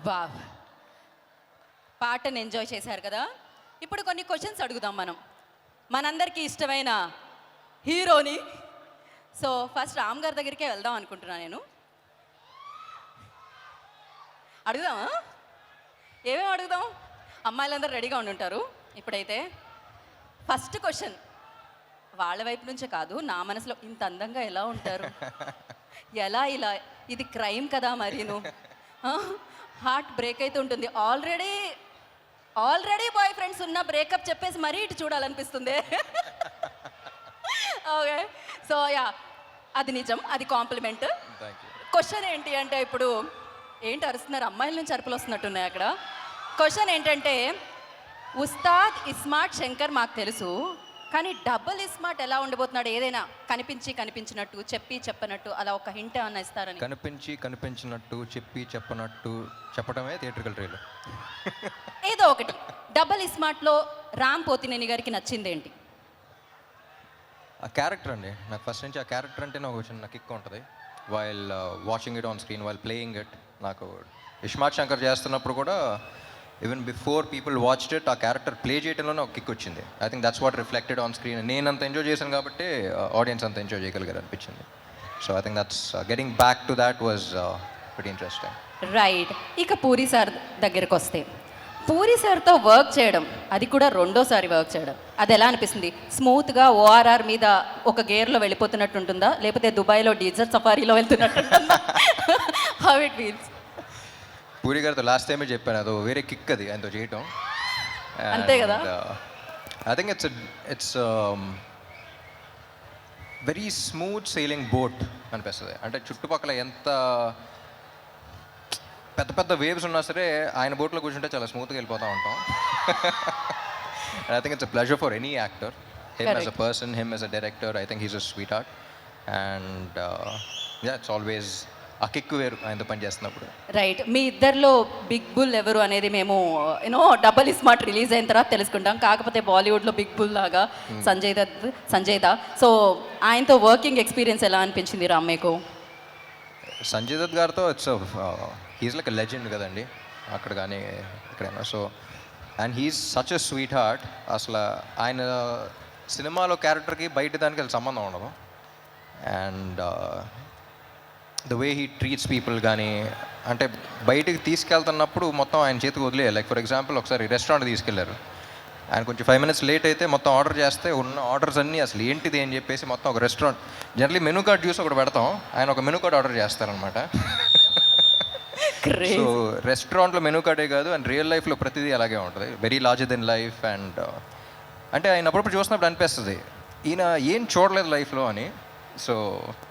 Wow, పాటను enjoy చేశారు కదా. ఇప్పుడు కొన్ని క్వశ్చన్స్ అడుగుదాం మనం మనందరికీ ఇష్టమైన హీరోని. సో ఫస్ట్ రామ్ గారి దగ్గరికే వెళ్దాం అనుకుంటున్నాను నేను. అడుగుదామా? ఏమేమి అడుగుదాం? అమ్మాయిలందరూ రెడీగా ఉండుంటారు. ఇప్పుడైతే ఫస్ట్ క్వశ్చన్ వాళ్ళ వైపు నుంచే కాదు, నా మనసులో ఇంత అందంగా ఎలా ఉంటారు, ఎలా ఇలా, ఇది క్రైమ్ కదా మరీను. హార్ట్ బ్రేక్ అయితే ఉంటుంది. ఆల్రెడీ బాయ్ ఫ్రెండ్స్ ఉన్న బ్రేకప్ చెప్పేసి మరీ ఇటు చూడాలనిపిస్తుంది. ఓకే, సో యా, అది నిజం, అది కాంప్లిమెంట్. క్వశ్చన్ ఏంటి అంటే, ఇప్పుడు ఏంటి అరుస్తున్నారు? అమ్మాయిల నుంచి అరుపులు వస్తున్నట్టున్నాయి అక్కడ. క్వశ్చన్ ఏంటంటే, ఉస్తాద్ ఇస్మార్ట్ శంకర్ మాకు తెలుసు, కానీ డబుల్ ఇస్మార్ట్ ఎలా ఉండబోతున్నాడు? ఏదైనా కనిపించినట్టు, చెప్పి చెప్పనట్టు, అలా ఒక హింట్ ఏమన్నా ఇస్తారని. కనిపించినట్టు, చెప్పనట్టు చెప్పడమే థియేట్రికల్ ట్రైలర్. ఏదో ఒకటి. డబుల్ ఇస్మార్ట్లో రామ్ పోతినేని గారికి నచ్చింది ఏంటి? ఆ క్యారెక్టర్ అండి, నాకు ఫస్ట్ నుంచి ఆ క్యారెక్టర్ అంటే నాకు చిన్న కిక్ ఉంటుంది. While watching it on screen, while playing it. నాకు ఇస్మార్ట్ శంకర్ చేస్తున్నప్పుడు కూడా even before people watched it, ఆ క్యారెక్టర్ ప్లే చేయడంలోనే ఒక కిక్ వచ్చింది. I think that's what reflected on screen. నేను అంత ఎంజాయ్ చేశాను కాబట్టి ఆడియన్స్ అంత ఎంజాయ్ చేయగలిగారు అనిపించింది. So I think that's getting back to that was very interesting. Right. ఇక పూరి సార్ దగ్గరకు వస్తే, పూరి సార్తో వర్క్ చేయడం, అది కూడా రెండోసారి వర్క్ చేయడం, అది ఎలా అనిపిస్తుంది? స్మూత్గా ఓఆర్ఆర్ మీద ఒక గేర్లో వెళ్ళిపోతున్నట్టు ఉంటుందా, లేకపోతే దుబాయ్లో డీజర్ సఫారీలో వెళ్తున్నట్టు ఉంటుందా? How it feels? పూరి గారితో లాస్ట్ టైమే చెప్పాను, అది వేరే కిక్ అది ఆయనతో చేయటం. అంతే కదా. I think it's very smooth sailing boat అనిపిస్తుంది. అంటే చుట్టుపక్కల ఎంత పెద్ద పెద్ద వేవ్స్ ఉన్నా సరే ఆయన బోట్లో కూర్చుంటే చాలా స్మూత్గా వెళ్ళిపోతూ ఉంటాం. I think it's a pleasure for any actor, him as a person, him as a director. I think he's a sweet heart and yeah, it's always ఆ కిక్ వేరు ఆయనతో పని చేస్తున్నప్పుడు. రైట్. మీ ఇద్దరిలో బిగ్ బుల్ ఎవరు అనేది మేము డబల్ ఇస్మార్ట్ రిలీజ్ అయిన తర్వాత తెలుసుకుంటాం. కాకపోతే బాలీవుడ్లో బిగ్ బుల్ లాగా సంజయ్ దా. సో ఆయనతో వర్కింగ్ ఎక్స్పీరియన్స్ ఎలా అనిపించింది రామ్ మీకు? సంజయ్ దత్ గారితో it's he's like a legend కదండి, అక్కడ కానీ ఎక్కడైనా. So and he's such a sweet heart. అసలు ఆయన సినిమాలో క్యారెక్టర్కి బయట దానికి అసలు సంబంధం ఉండదు. And the way he treats people కానీ, అంటే బయటికి తీసుకెళ్తున్నప్పుడు మొత్తం ఆయన చేతికి వదిలే. లైక్ ఫర్ ఎగ్జాంపుల్ ఒకసారి రెస్టారెంట్ తీసుకెళ్లారు, ఆయన కొంచెం 5 minutes లేట్ అయితే మొత్తం ఆర్డర్ చేస్తే ఉన్న ఆర్డర్స్ అన్నీ అసలు ఏంటిది అని చెప్పేసి మొత్తం ఒక రెస్టారెంట్ జనరలీ మెనూ కార్డ్ చూసి ఒకటి పెడతాం, ఆయన ఒక మెనూ కార్డ్ ఆర్డర్ చేస్తారనమాట. సో రెస్టారెంట్లో మెనూ కార్డే కాదు, అండ్ రియల్ లైఫ్లో ప్రతిదీ అలాగే ఉంటుంది, very larger than life. And అంటే ఆయన అప్పుడప్పుడు చూసినప్పుడు అనిపిస్తుంది ఈయన ఏం చూడలేదు లైఫ్లో అని. So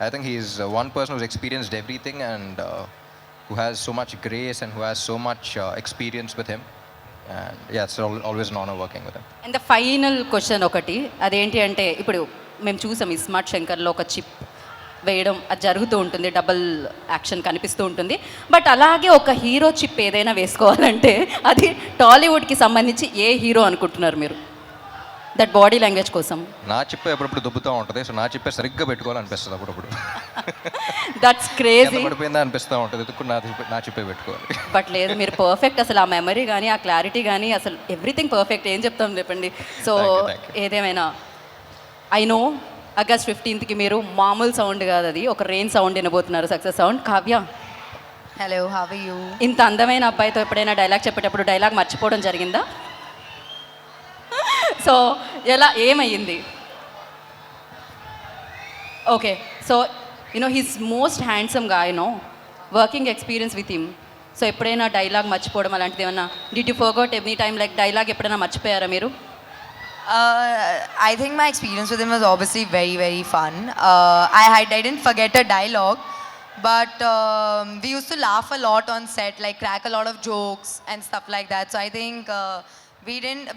I think he's one person who's experienced everything and who has so much grace and who has so much experience with him. And yeah, it's always an honor working with him. And the final question ఒకటి, అదేంటి అంటే, ఇప్పుడు మేము చూసాం ఇస్మార్ట్ శంకర్లో ఒక chip వేయడం అది జరుగుతూ ఉంటుంది, డబుల్ యాక్షన్ కనిపిస్తూ ఉంటుంది. బట్ అలాగే ఒక హీరో చిప్ ఏదైనా వేసుకోవాలంటే అది టాలీవుడ్కి సంబంధించి ఏ హీరో అనుకుంటున్నారు మీరు? దట్ బాడీ లాంగ్వేజ్ కోసం నా చిప్పే ఎప్పుడప్పుడు దుబ్బుతూ ఉంటుంది. సో నా చిప్పే సరిగ్గా పెట్టుకోవాలనిపిస్తుంది అప్పుడప్పుడు. That's crazy. పడిపోయిందా అనిపిస్తూ ఉంటుంది, ఎదుకు నా చిప్పే పెట్టుకోవాలి. బట్ లేదు, మీరు పర్ఫెక్ట్. అసలు ఆ మెమరీ కానీ, ఆ క్లారిటీ కానీ, అసలు ఎవ్రీథింగ్ పర్ఫెక్ట్. ఏం చెప్తాం చెప్పండి. సో ఏదేమైనా ఐ నో August 15th మీరు మామూలు సౌండ్ కాదు, అది ఒక రెయిన్ సౌండ్ వినబోతున్నారు, success sound. Kavya, hello, how are you? ఇంత అందమైన అబ్బాయితో ఎప్పుడైనా డైలాగ్ చెప్పేటప్పుడు డైలాగ్ మర్చిపోవడం జరిగిందా? సో ఎలా, ఏమయ్యింది? Okay, so he's most handsome గా, working experience with him. So ఎప్పుడైనా డైలాగ్ మర్చిపోవడం అలాంటిది ఏమన్నా, did you forgot any time like dialogue ఎప్పుడైనా మర్చిపోయారా మీరు? I think my experience with him was obviously very, very fun. I didn't forget a dialogue, but we used to laugh a lot on set, like crack a lot of jokes and stuff like that. So I think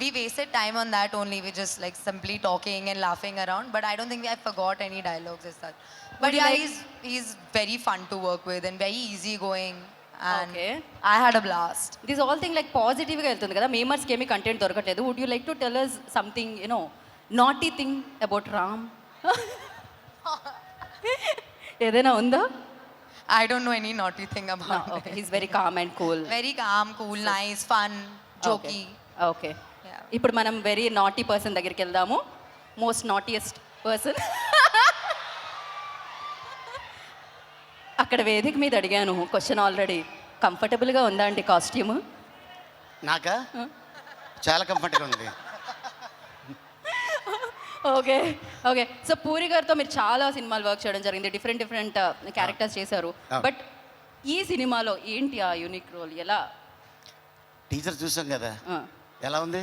we wasted time on that only. We just like simply talking and laughing around. But I don't think I forgot any dialogues as such. But yeah, he's very fun to work with and very easygoing. And Okay. I had a blast. This all thing like పాజిటివ్గా వెళ్తుంది కదా, మేమర్స్కి ఏమీ content దొరకట్లేదు. Would you like to tell us something naughty thing about Ram? ఏదైనా ఉందా? I don't know any naughty thing about okay it. He's very calm and cool. Very calm, cool, nice, fun, jokey. Okay Yeah. ఇప్పుడు మనం very naughty person దగ్గరికి వెళ్దాము. Most naughtiest person. అక్కడ వేదిక మీద అడిగాను క్వశ్చన్ ఆల్రెడీ. కంఫర్టబుల్గా ఉందా అండి కాస్ట్యూమ్? నాకా చాలా కంఫర్ట్గా ఉంది. Okay okay. సో పూరి గారితో మీరు చాలా సినిమాలు వర్క్ చేయడం జరిగింది, డిఫరెంట్ డిఫరెంట్ క్యారెక్టర్స్ చేశారు. బట్ ఈ సినిమాలో ఏంటి ఆ యూనిక్ రోల్? ఎలా? టీచర్ చూసాం కదా, ఎలా ఉంది?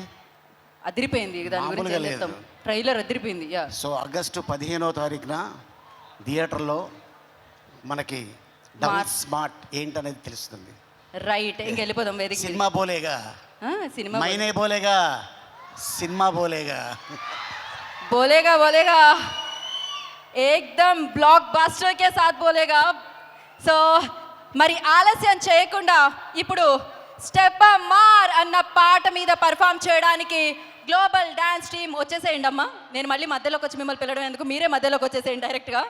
అదిరిపోయింది. దాని గురించి మామూలుగా ఏం లేదు. చెప్తాం? ట్రైలర్ అదిరిపోయింది. యా. సో ఆగస్టు 15వ తారీఖున థియేటర్లో మనకి డబుల్ స్మార్ట్ ఏంటనేది తెలుస్తుంది. రైట్, ఇంకెళ్ళిపోదాం వేదిక మీదకి. సినిమా బోలేగా, సినిమా మైనే బోలేగా, సినిమా బోలేగా. बोलेगा बोलेगा एकदम బ్లాక్ బస్టర్ కే సాత్ బోలేగా. సో మరి ఆలస్యం చేయకుండా ఇప్పుడు స్టెప్ మార్ అన్న పాట మీద పర్ఫామ్ చేయడానికి గ్లోబల్ డాన్స్ టీమ్ వచ్చేసేయండి అమ్మా. నేను మళ్ళీ మధ్యలోకి వచ్చి మిమ్మల్ని పిలవడం ఎందుకు, మీరే మధ్యలోకి వచ్చేసేయండి డైరెక్ట్గా.